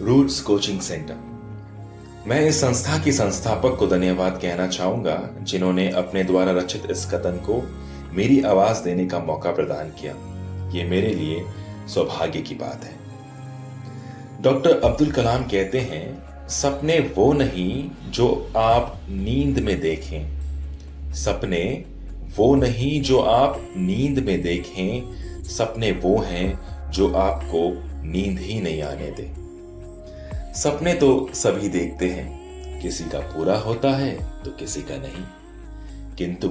Roots coaching centre. मैं इस संस्था की संस्थापक को धन्यवाद कहना चाहूंगा जिन्होंने अपने द्वारा रचित इस कथन को मेरी आवाज देने का मौका प्रदान किया। ये मेरे लिए सौभाग्य की बात है। डॉक्टर अब्दुल कलाम कहते हैं, सपने वो नहीं जो आप नींद में देखें, सपने वो नहीं जो आप नींद में देखें, सपने वो हैं जो आपको नींद ही नहीं आने दे। सपने तो सभी देखते हैं, किसी का पूरा होता है तो किसी का नहीं, किंतु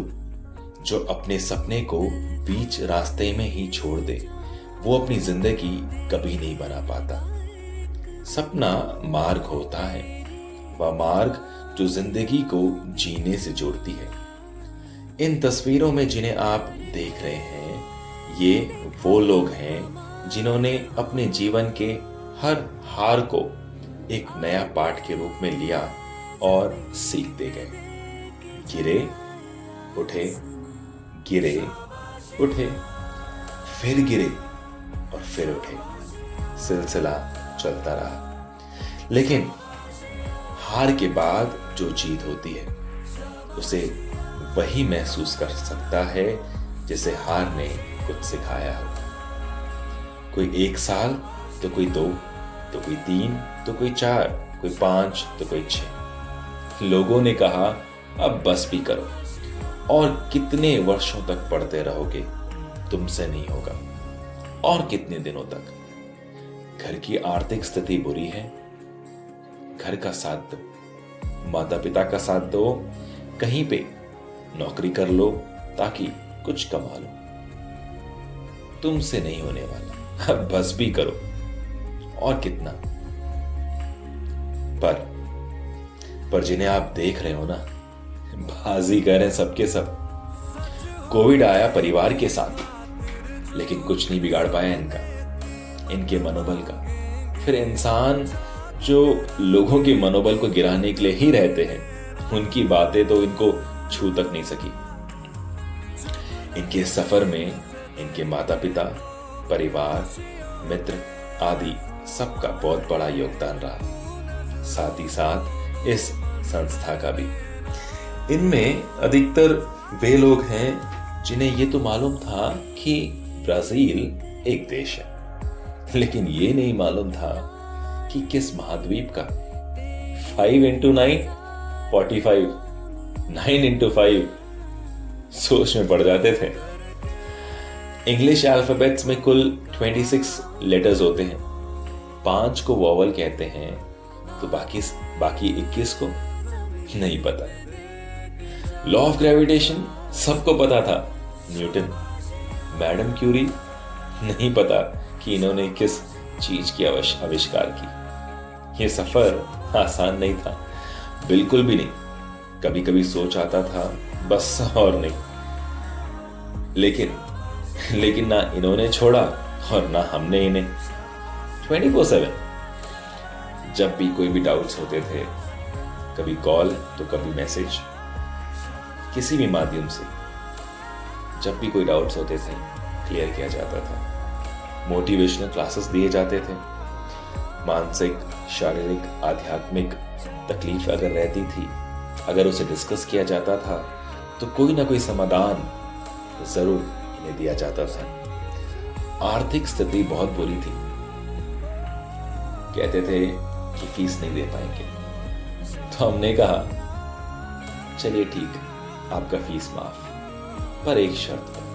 जो अपने सपने को बीच रास्ते में ही छोड़ दे वो अपनी जिंदगी कभी नहीं बना पाता। सपना मार्ग होता है, वह मार्ग जो जिंदगी को जीने से जोड़ती है। इन तस्वीरों में जिन्हें आप देख रहे हैं, ये वो लोग हैं जिन्होंने अपने जीवन के हर हार को एक नया पाठ के रूप में लिया और सीखते गए। गिरे उठे, गिरे उठे, फिर गिरे और फिर उठे, सिलसिला चलता रहा। लेकिन हार के बाद जो जीत होती है उसे वही महसूस कर सकता है जिसे हार ने कुछ सिखाया हो। कोई 1 साल तो कोई 2, तो कोई 3, तो कोई 4, कोई 5, तो कोई 6। लोगों ने कहा अब बस भी करो, और कितने वर्षों तक पढ़ते रहोगे, तुमसे नहीं होगा। और कितने दिनों तक? घर की आर्थिक स्थिति बुरी है, घर का साथ दो, माता पिता का साथ दो, कहीं पे नौकरी कर लो ताकि कुछ कमा लो। तुमसे नहीं होने वाला, अब बस भी करो। और कितना? पर जिन्हें आप देख रहे हो ना, बाजीगर हैं सबके सब। कोविड आया परिवार के साथ, लेकिन कुछ नहीं बिगाड़ पाया इनके मनोबल का। फिर इंसान जो लोगों के मनोबल को गिराने के लिए ही रहते हैं, उनकी बातें तो इनको छू तक नहीं सकी। इनके सफर में इनके माता पिता, परिवार, मित्र आदि सबका बहुत बड़ा योगदान रहा, साथ ही साथ इस संस्था का भी। इनमें अधिकतर वे लोग हैं जिन्हें ये तो मालूम था कि ब्राजील एक देश है, लेकिन ये नहीं मालूम था कि किस महाद्वीप का। 5 into 9 45, 9 into 5 सोच में पड़ जाते थे। इंग्लिश अल्फाबेट्स में कुल 26 लेटर्स होते हैं, 5 को वॉवल कहते हैं, तो बाकी 21 को नहीं पता। लॉ ऑफ ग्रेविटेशन सबको पता था, न्यूटन। मैडम क्यूरी नहीं पता कि इन्होंने किस चीज की आविष्कार की। ये सफर आसान नहीं था, बिल्कुल भी नहीं। कभी कभी सोच आता था बस और नहीं, लेकिन ना इन्होंने छोड़ा और ना हमने इन्हें। 24/7 जब भी कोई भी डाउट्स होते थे, कभी कॉल तो कभी मैसेज, किसी भी माध्यम से जब भी कोई डाउट्स होते थे क्लियर किया जाता था। मोटिवेशनल क्लासेस दिए जाते थे। मानसिक, शारीरिक, आध्यात्मिक तकलीफ अगर रहती थी, अगर उसे डिस्कस किया जाता था तो कोई ना कोई समाधान जरूर इन्हें दिया जाता था। आर्थिक स्थिति बहुत बुरी थी, कहते थे कि फीस नहीं दे पाएंगे, तो हमने कहा चलिए ठीक, आपका फीस माफ, पर एक शर्त पर।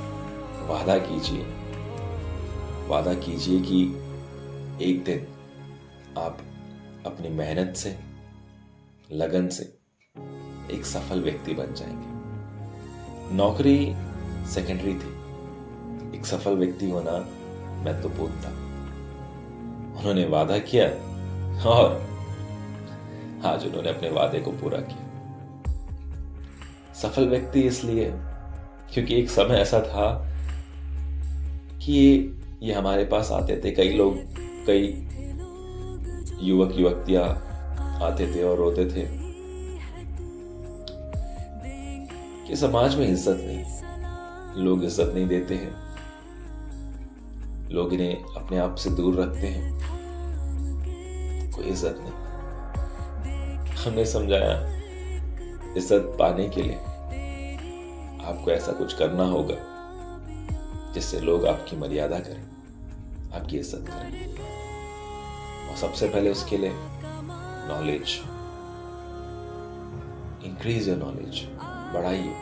वादा कीजिए कि एक दिन आप अपनी मेहनत से, लगन से एक सफल व्यक्ति बन जाएंगे। नौकरी सेकेंडरी थी, एक सफल व्यक्ति होना महत्वपूर्ण था। उन्होंने वादा किया और आज उन्होंने अपने वादे को पूरा किया। सफल व्यक्ति इसलिए क्योंकि एक समय ऐसा था कि ये हमारे पास आते थे, कई युवक युवतियां आते थे और रोते थे कि समाज में इज्जत नहीं, लोग इज्जत नहीं देते हैं, लोग इन्हें अपने आप से दूर रखते हैं। कोई इज्जत नहीं। हमने समझाया इज्जत पाने के लिए आपको ऐसा कुछ करना होगा जिससे लोग आपकी मर्यादा करें, आपकी इज्जत करें। और सबसे पहले उसके लिए नॉलेज, इंक्रीज योर नॉलेज, बढ़ाइए।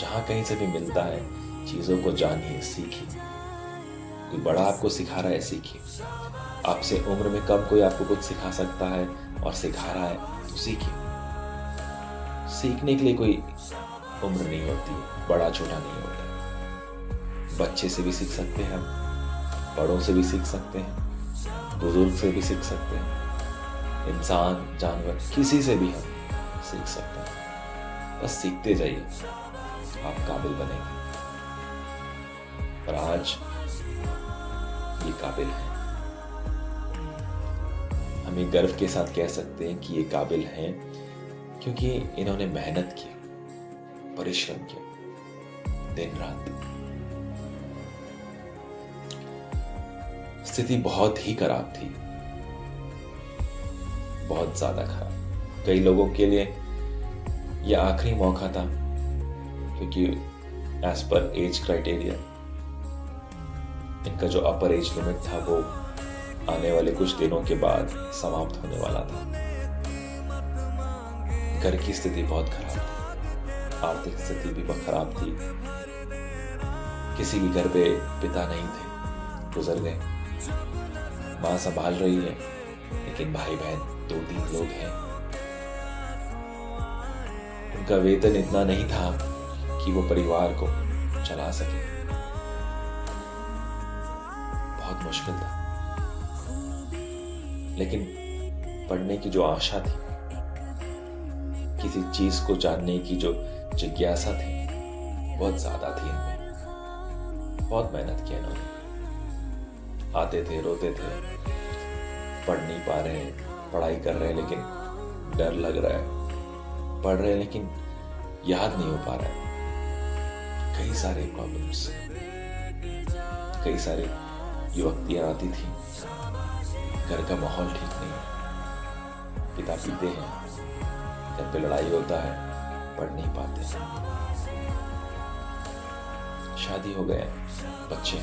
जहां कहीं से भी मिलता है चीजों को जानिए, सीखिए। कोई बड़ा आपको सिखा रहा है, सीखिए। आपसे उम्र में कम कोई आपको कुछ सिखा सकता है और सिखा रहा है तो सीखिए। सीखने के लिए कोई उम्र नहीं होती है, बड़ा छोटा नहीं होता है। बच्चे से भी सीख सकते हैं हम, बड़ों से भी सीख सकते हैं, बुजुर्ग से भी सीख सकते हैं, इंसान, जानवर, किसी से भी हम सीख सकते हैं। बस सीखते जाइए, आप काबिल बनेंगे। और आज ये काबिल है। हम ये गर्व के साथ कह सकते हैं कि ये काबिल हैं क्योंकि इन्होंने मेहनत किया, परिश्रम किया, दिन रात। स्थिति बहुत ही खराब थी, बहुत ज्यादा खराब। कई लोगों के लिए यह आखिरी मौका था क्योंकि एज पर एज क्राइटेरिया इनका जो अपर एज लिमिट था वो आने वाले कुछ दिनों के बाद समाप्त होने वाला था। घर की स्थिति बहुत खराब थी, आर्थिक स्थिति भी बहुत खराब थी। किसी के घर पे पिता नहीं थे, गुजर गए। माँ संभाल रही है लेकिन भाई बहन 2-3 लोग हैं। उनका वेतन इतना नहीं था कि वो परिवार को चला सके। बहुत मुश्किल था, लेकिन पढ़ने की जो आशा थी, किसी चीज को जानने की जो जिज्ञासा थी, बहुत ज्यादा थी इनमें। बहुत मेहनत किया इन्होंने। आते थे, रोते थे, पढ़ नहीं पा रहे हैं, पढ़ाई कर रहे हैं लेकिन डर लग रहा है, पढ़ रहे हैं लेकिन याद नहीं हो पा रहा है। कई सारे प्रॉब्लम्स, कई सारी युवतियां आती थी, घर का माहौल ठीक नहीं है, पिता पीते हैं, घर पे लड़ाई होता है, पढ़ नहीं पाते, शादी हो गया, बच्चे,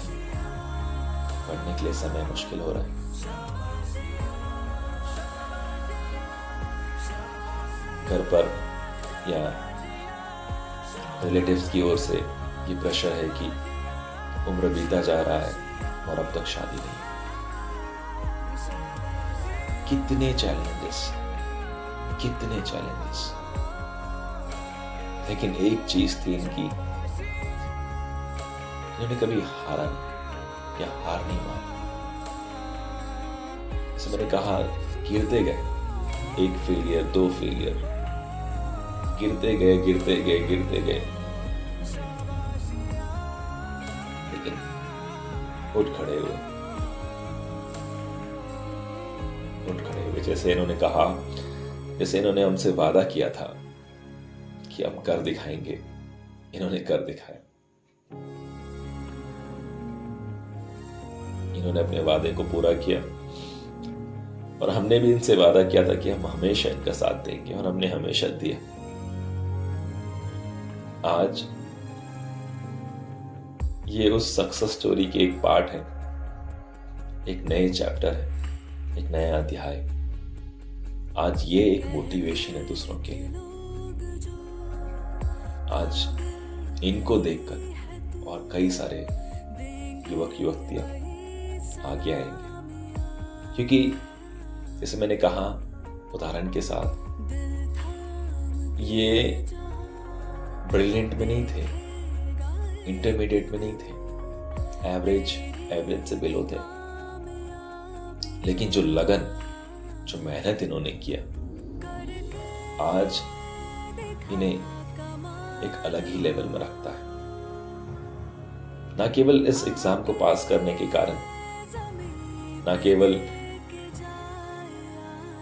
पढ़ने के लिए समय मुश्किल हो रहा है। घर पर या रिलेटिव्स की ओर से ये प्रेशर है कि उम्र बीता जा रहा है और अब तक शादी नहीं। कितने चैलेंजेस, कितने चैलेंजेस, लेकिन एक चीज थी इनकी, इन्होंने कभी हारा नहीं या हार नहीं मानी। जैसे मैंने कहा, गिरते गए, 1 फेलियर, 2 फेलियर, गिरते गए, गिरते गए, गिरते गए, लेकिन उठ खड़े हुए, उठ खड़े हुए। जैसे इन्होंने कहा, जैसे इन्होंने हमसे वादा किया था कि हम कर दिखाएंगे, इन्होंने कर दिखाया। इन्होंने अपने वादे को पूरा किया और हमने भी इनसे वादा किया था कि हम हमेशा इनका साथ देंगे और हमने हमेशा दिया। आज ये उस सक्सेस स्टोरी की एक पार्ट है, एक नए चैप्टर है, एक नया अध्याय। आज ये एक मोटिवेशन है दूसरों के लिए। आज इनको देखकर और कई सारे युवक युवतियां आगे आएंगे, क्योंकि जैसे मैंने कहा उदाहरण के साथ, ये ब्रिलियंट में नहीं थे, इंटरमीडिएट में नहीं थे, एवरेज से बिलो थे, लेकिन जो लगन, जो मेहनत इन्होंने किया, आज इन्हें एक अलग ही लेवल में रखता है। ना केवल इस एग्जाम को पास करने के कारण, ना केवल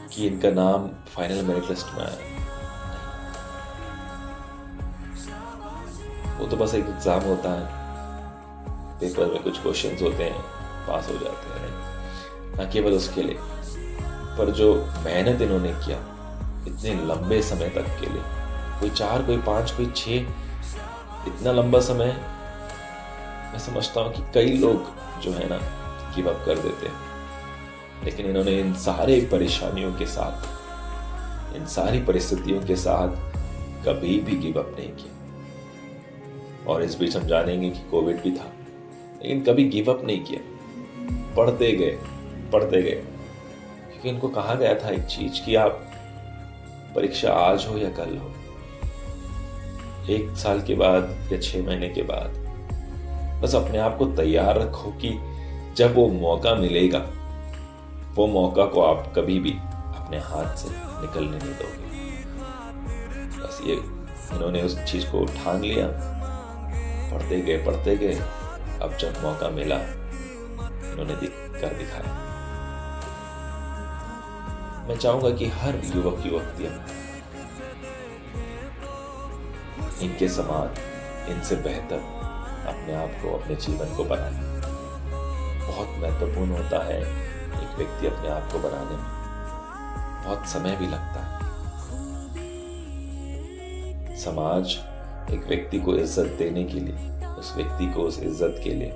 कि इनका नाम फाइनल मेरिट लिस्ट में आया, वो तो बस एक एग्जाम होता है, पेपर में कुछ क्वेश्चंस होते हैं, पास हो जाते हैं। ना केवल उसके लिए, पर जो मेहनत इन्होंने किया इतने लंबे समय तक के लिए, कोई 4, कोई 5, कोई 6, इतना लंबा समय, मैं समझता हूँ कि कई लोग जो है ना गिव अप कर देते हैं, लेकिन इन्होंने इन सारे परेशानियों के साथ, इन सारी परिस्थितियों के साथ कभी भी गिव अप नहीं किया। और इस बीच हम जानेंगे कि कोविड भी था, लेकिन कभी गिव अप नहीं किया, पढ़ते गए, क्योंकि इनको कहा गया था एक चीज कि आप परीक्षा आज हो या कल हो, 1 साल के बाद या 6 महीने के बाद, बस अपने आप को तैयार रखो कि जब वो मौका मिलेगा, वो मौका को आप कभी भी अपने हाथ से निकलने नहीं दोगे। बस ये इन्होंने उस चीज को ठान लिया, पढ़ते गए, अब जब मौका मिला इन्होंने कर दिखाया। मैं चाहूंगा कि हर युवतियां इनके समान, इनसे बेहतर अपने आप को, अपने जीवन को बनाए। बहुत महत्वपूर्ण होता है एक व्यक्ति अपने आप को बनाने में, बहुत समय भी लगता है। समाज एक व्यक्ति को इज्जत देने के लिए, उस व्यक्ति को उस इज्जत के लिए,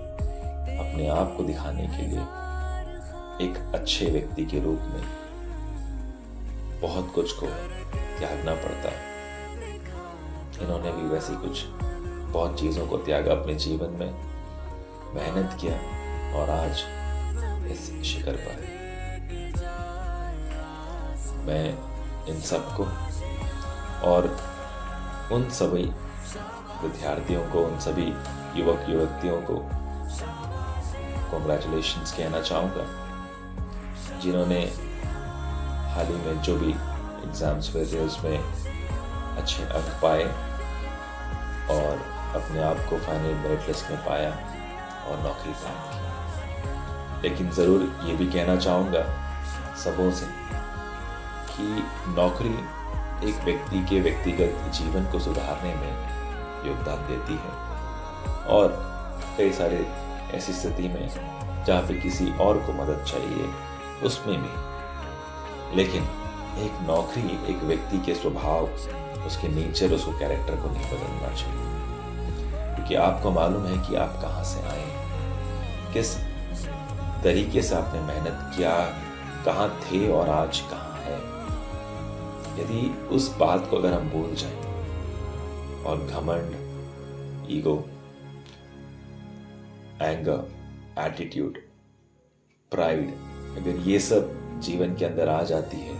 अपने आप को दिखाने के लिए एक अच्छे व्यक्ति के रूप में बहुत कुछ को त्यागना पड़ता है। इन्होंने भी वैसी कुछ बहुत चीजों को त्यागा अपने जीवन में, मेहनत किया और आज इस शिखर पर है। मैं इन सबको और उन सभी विद्यार्थियों को, उन सभी युवक युवतियों को कॉन्ग्रेचुलेशंस कहना चाहूँगा, जिन्होंने हाल ही में जो भी एग्जाम्स हुए थे उसमें अच्छे अंक पाए और अपने आप को फाइनल मेरिट लिस्ट में पाया और नौकरी प्राप्त की। लेकिन ज़रूर ये भी कहना चाहूँगा सबों से कि नौकरी एक व्यक्ति के व्यक्तिगत जीवन को सुधारने में योगदान देती है और कई सारे ऐसी स्थिति में जहाँ पे किसी और को मदद चाहिए उसमें भी। लेकिन एक नौकरी एक व्यक्ति के स्वभाव, उसके नेचर, उसको कैरेक्टर को नहीं बदलना चाहिए, क्योंकि आपको मालूम है कि आप कहाँ से आए, किस तरीके से आपने मेहनत किया, कहाँ थे और आज कहाँ है। यदि उस बात को अगर हम भूल जाएं और घमंड, ईगो, एंगर, एटीट्यूड, प्राइड, अगर ये सब जीवन के अंदर आ जाती है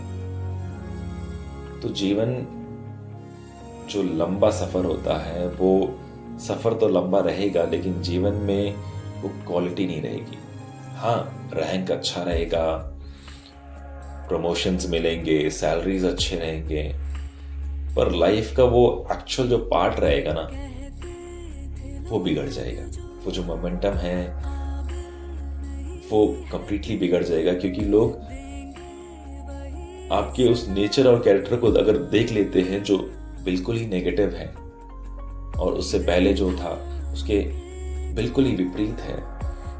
तो जीवन जो लंबा सफर होता है वो सफर तो लंबा रहेगा, लेकिन जीवन में वो क्वालिटी नहीं रहेगी। हाँ, रैंक अच्छा रहेगा, प्रमोशंस मिलेंगे, सैलरीज अच्छे रहेंगे, पर लाइफ का वो एक्चुअल जो पार्ट रहेगा ना वो बिगड़ जाएगा। वो जो मोमेंटम है वो कंप्लीटली बिगड़ जाएगा, क्योंकि लोग आपके उस नेचर और कैरेक्टर को अगर देख लेते हैं जो बिल्कुल ही नेगेटिव है और उससे पहले जो था उसके बिल्कुल ही विपरीत है,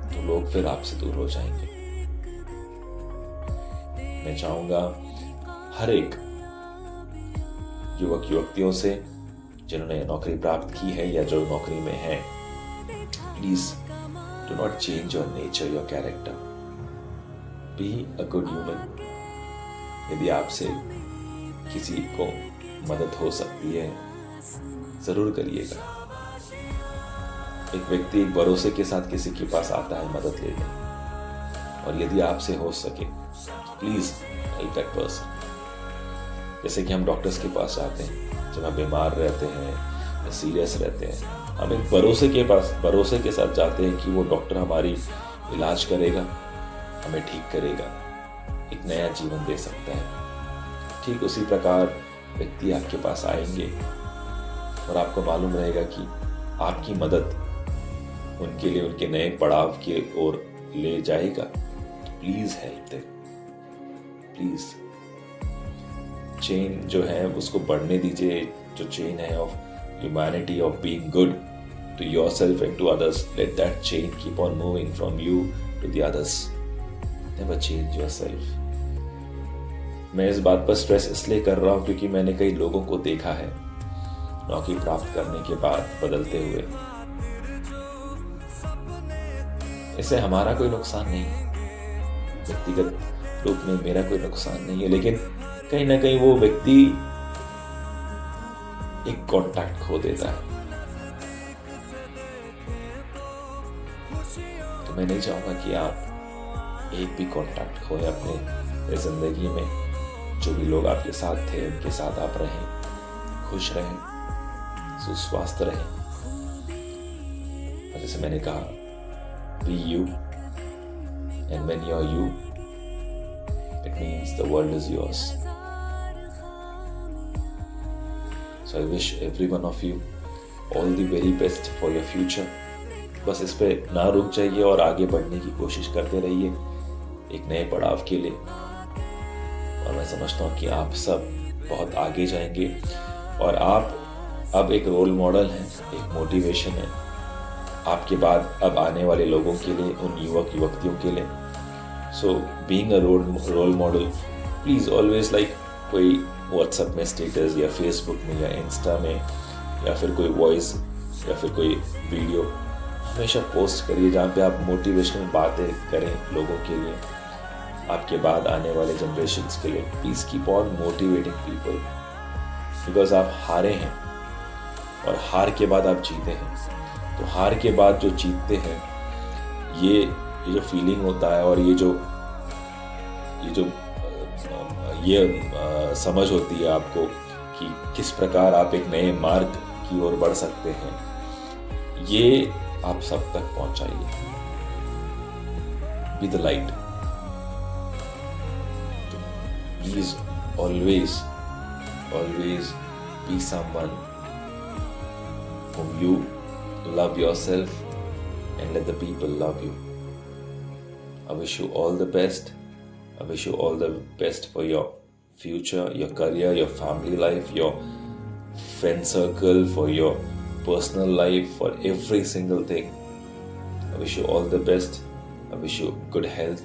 तो लोग फिर आपसे दूर हो जाएंगे। मैं चाहूंगा हर एक युवक युवतियों से जिन्होंने नौकरी प्राप्त की है या जो नौकरी में है, please do not change your nature, your character, be a good human. यदि आपसे किसी को मदद हो सकती है जरूर करिएगा। एक व्यक्ति एक भरोसे के साथ किसी के पास आता है मदद लेने, और यदि आपसे हो सके प्लीज हेल्प दैट पर्सन। जैसे कि हम डॉक्टर्स के पास जाते हैं जब हम बीमार रहते हैं या सीरियस रहते हैं, हम एक भरोसे के साथ जाते हैं कि वो डॉक्टर हमारी इलाज करेगा, हमें ठीक करेगा, एक नया जीवन दे सकता है। ठीक उसी प्रकार व्यक्ति आपके पास आएंगे और आपको मालूम रहेगा कि आपकी मदद उनके लिए उनके नए पड़ाव की ओर ले जाएगा। Please help them, please. Chain जो है उसको बढ़ने दीजिए, जो चेन है of humanity, of being good to yourself and to others. Let that chain keep on moving from you to the others. Never change yourself. मैं इस बात पर स्ट्रेस इसलिए कर रहा हूँ क्योंकि मैंने कई लोगों को देखा है नौकरी प्राप्त करने के बाद बदलते हुए। इससे हमारा कोई नुकसान नहीं है, व्यक्तिगत रूप में मेरा कोई नुकसान नहीं है, लेकिन कहीं ना कहीं वो व्यक्ति एक कांटेक्ट खो देता है। तो मैं नहीं चाहूंगा कि आप एक भी कांटेक्ट खोए अपने जिंदगी में। जो भी लोग आपके साथ थे उनके साथ आप रहें, खुश रहें, सुस्वास्थ्य रहें। और जैसे मैंने कहा, be you, and when you're you, it means the world is yours. So I wish every one of you all the very best for your future. बस इस पे ना रुक जाइए और आगे बढ़ने की कोशिश करते रहिए एक नए पड़ाव के लिए। और मैं समझता हूँ कि आप सब बहुत आगे जाएंगे और आप अब एक रोल मॉडल हैं, एक मोटिवेशन है आपके बाद अब आने वाले लोगों के लिए, उन युवक युवतियों के लिए। So being a role model, please always like कोई व्हाट्सएप में स्टेटस या फेसबुक में या इंस्टा में या फिर कोई वॉइस या फिर कोई वीडियो हमेशा पोस्ट करिए जहाँ पे आप मोटिवेशनल बातें करें लोगों के लिए, आपके बाद आने वाले जनरेशन्स के लिए। Please keep on motivating people, because आप हारे हैं और हार के बाद आप जीते हैं। तो हार के बाद जो जीतते हैं, ये जो फीलिंग होता है और ये जो समझ होती है आपको कि किस प्रकार आप एक नए मार्ग की ओर बढ़ सकते हैं, ये आप सब तक पहुंचाइए। Be the light. Please always be someone whom you love yourself and let the people love you. I wish you all the best. I wish you all the best for your future, your career, your family life, your friend circle, for your personal life, for every single thing. I wish you all the best. I wish you good health.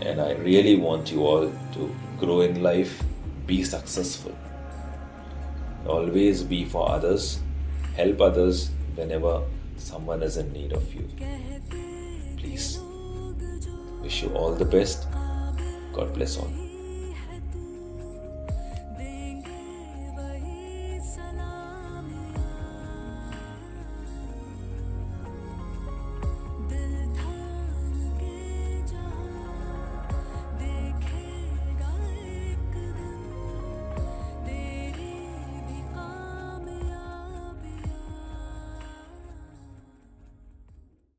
And I really want you all to grow in life, be successful. Always be for others. Help others whenever someone is in need of you. Please. Wish you all the best. God bless all.